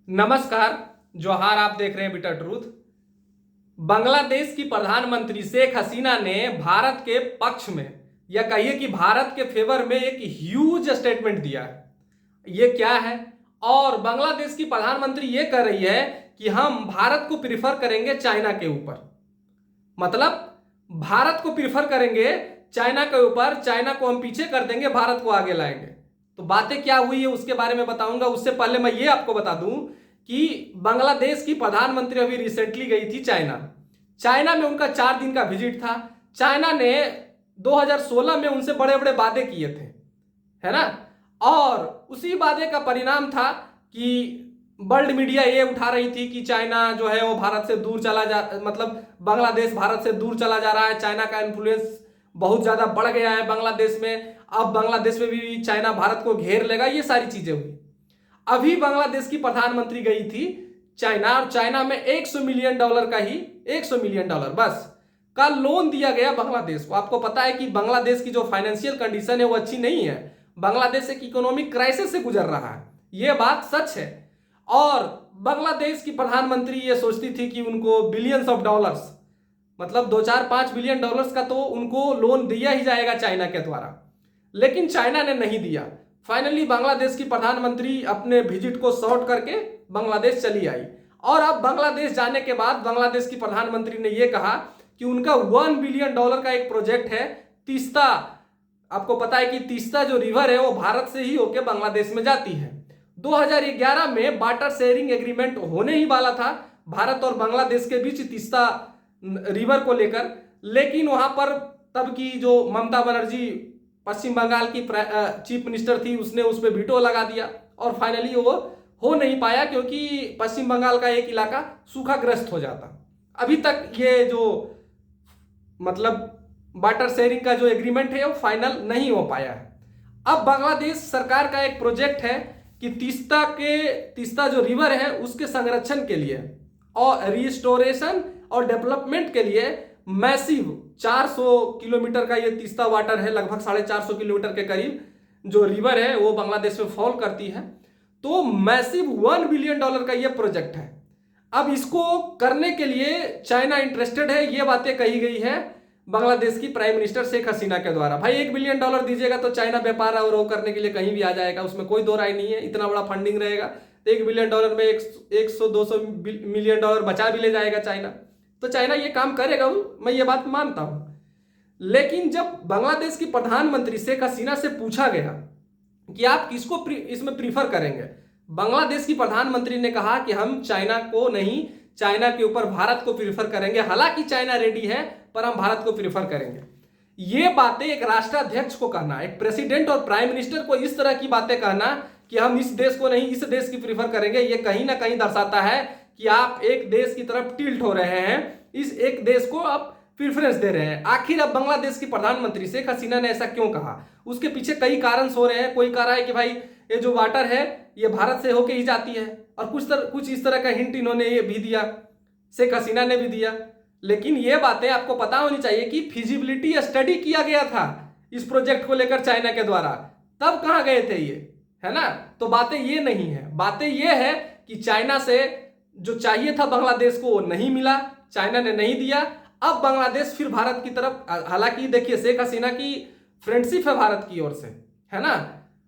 नमस्कार। जोहार। आप देख रहे हैं बिटर ट्रूथ। बांग्लादेश की प्रधानमंत्री शेख हसीना ने भारत के पक्ष में या कहिए कि भारत के फेवर में एक ह्यूज स्टेटमेंट दिया है। ये क्या है? और बांग्लादेश की प्रधानमंत्री ये कह रही है कि हम भारत को प्रिफर करेंगे चाइना के ऊपर। मतलब भारत को प्रिफर करेंगे चाइना के ऊपर, चाइना को हम पीछे कर देंगे, भारत को आगे लाएंगे। तो बातें क्या हुई है उसके बारे में बताऊंगा। उससे पहले मैं ये आपको बता दूं कि बांग्लादेश की प्रधानमंत्री अभी रिसेंटली गई थी चाइना में उनका 4 दिन का विजिट था। चाइना ने 2016 में उनसे बड़े बड़े वादे किए थे, है ना। और उसी वादे का परिणाम था कि वर्ल्ड मीडिया ये उठा रही थी कि चाइना जो है वो भारत से दूर चला जा, मतलब बांग्लादेश भारत से दूर चला जा रहा है, चाइना का इन्फ्लुएंस बहुत ज्यादा बढ़ गया है बांग्लादेश में, अब बांग्लादेश में भी चाइना भारत को घेर लेगा। ये सारी चीजें हुई। अभी बांग्लादेश की प्रधानमंत्री गई थी चाइना, और चाइना में $100 मिलियन का ही $100 मिलियन बस का लोन दिया गया बांग्लादेश को। आपको पता है कि बांग्लादेश की जो फाइनेंशियल कंडीशन है वो अच्छी नहीं है। बांग्लादेश एक इकोनॉमिक क्राइसिस से गुजर रहा है, ये बात सच है। और बांग्लादेश की प्रधानमंत्री ये सोचती थी कि उनको बिलियंस ऑफ डॉलर्स, मतलब 2-4-5 बिलियन डॉलर्स का तो उनको लोन दिया ही जाएगा चाइना के द्वारा, लेकिन चाइना ने नहीं दिया। फाइनली बांग्लादेश की प्रधानमंत्री अपने विजिट को शॉर्ट करके बांग्लादेश चली आई। और अब बांग्लादेश जाने के बाद बांग्लादेश की प्रधानमंत्री ने यह कहा कि उनका $1 बिलियन का एक प्रोजेक्ट है तीस्ता। आपको पता है कि तीस्ता जो रिवर है वो भारत से ही होकर बांग्लादेश में जाती है। 2011 में वाटर शेयरिंग एग्रीमेंट होने ही वाला था भारत और बांग्लादेश के बीच तीस्ता रिवर को लेकर, लेकिन वहां पर तब की जो ममता बनर्जी पश्चिम बंगाल की चीफ मिनिस्टर थी, उसने उस पर वीटो लगा दिया और फाइनली वो हो नहीं पाया, क्योंकि पश्चिम बंगाल का एक इलाका सूखाग्रस्त हो जाता। अभी तक ये जो मतलब वाटर शेयरिंग का जो एग्रीमेंट है वो फाइनल नहीं हो पाया है। अब बांग्लादेश सरकार का एक प्रोजेक्ट है कि तीस्ता जो रिवर है उसके संरक्षण के लिए और रिस्टोरेशन और डेवलपमेंट के लिए मैसिव 400 किलोमीटर का ये तीस्ता वाटर है, लगभग 450 किलोमीटर के करीब जो रिवर है वो बांग्लादेश में फॉल करती है। तो मैसिव $1 बिलियन का ये प्रोजेक्ट है। अब इसको करने के लिए चाइना इंटरेस्टेड है, ये बातें कही गई है बांग्लादेश की प्राइम मिनिस्टर शेख हसीना के द्वारा। भाई $1 बिलियन दीजिएगा तो चाइना व्यापार और वो करने के लिए कहीं भी आ जाएगा, उसमें कोई दो राय नहीं है। इतना बड़ा फंडिंग रहेगा तो $1 बिलियन में 100-200 मिलियन डॉलर बचा भी ले जाएगा चाइना। तो चाइना ये काम करेगा, मैं ये बात मानता हूं। लेकिन जब बांग्लादेश की प्रधानमंत्री शेख हसीना से पूछा गया कि आप किसको इसमें प्रीफर करेंगे, बांग्लादेश की प्रधानमंत्री ने कहा कि हम चाइना को नहीं, चाइना के ऊपर भारत को प्रीफर करेंगे। हालांकि चाइना रेडी है पर हम भारत को प्रीफर करेंगे। ये बातें एक राष्ट्राध्यक्ष को कहना, एक प्रेसिडेंट और प्राइम मिनिस्टर को इस तरह की बातें कहना कि हम इस देश को नहीं इस देश की प्रीफर करेंगे, ये कहीं ना कहीं दर्शाता है कि आप एक देश की तरफ टिल्ट हो रहे हैं, इस एक देश को आप प्रेफरेंस दे रहे हैं। आखिर अब बांग्लादेश की प्रधानमंत्री शेख हसीना ने ऐसा क्यों कहा? उसके पीछे कई कारण हो रहे हैं। कोई कह रहा है कि भाई ये जो वाटर है ये भारत से होके ही जाती है, और कुछ इस तरह का हिंट इन्होंने ये भी दिया, शेख हसीना ने भी दिया। लेकिन ये बातें आपको पता होनी चाहिए कि फिजिबिलिटी स्टडी किया गया था इस प्रोजेक्ट को लेकर चाइना के द्वारा, तब कहां गए थे ये, है ना। तो बातें ये नहीं है, बातें ये है कि चाइना से जो चाहिए था बांग्लादेश को वो नहीं मिला, चाइना ने नहीं दिया। अब बांग्लादेश फिर भारत की तरफ, हालांकि देखिए शेख हसीना की फ्रेंडशिप है भारत की ओर से, है ना।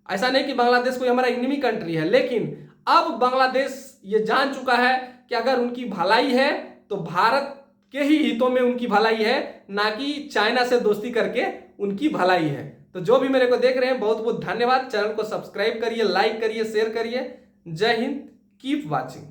ऐसा नहीं कि बांग्लादेश कोई हमारा एनिमी कंट्री है, लेकिन अब बांग्लादेश ये जान चुका है कि अगर उनकी भलाई है तो भारत के ही हितों में उनकी भलाई है, ना कि चाइना से दोस्ती करके उनकी भलाई है। तो जो भी मेरे को देख रहे हैं बहुत बहुत धन्यवाद। चैनल को सब्सक्राइब करिए, लाइक करिए, शेयर करिए। जय हिंद, कीप वॉचिंग।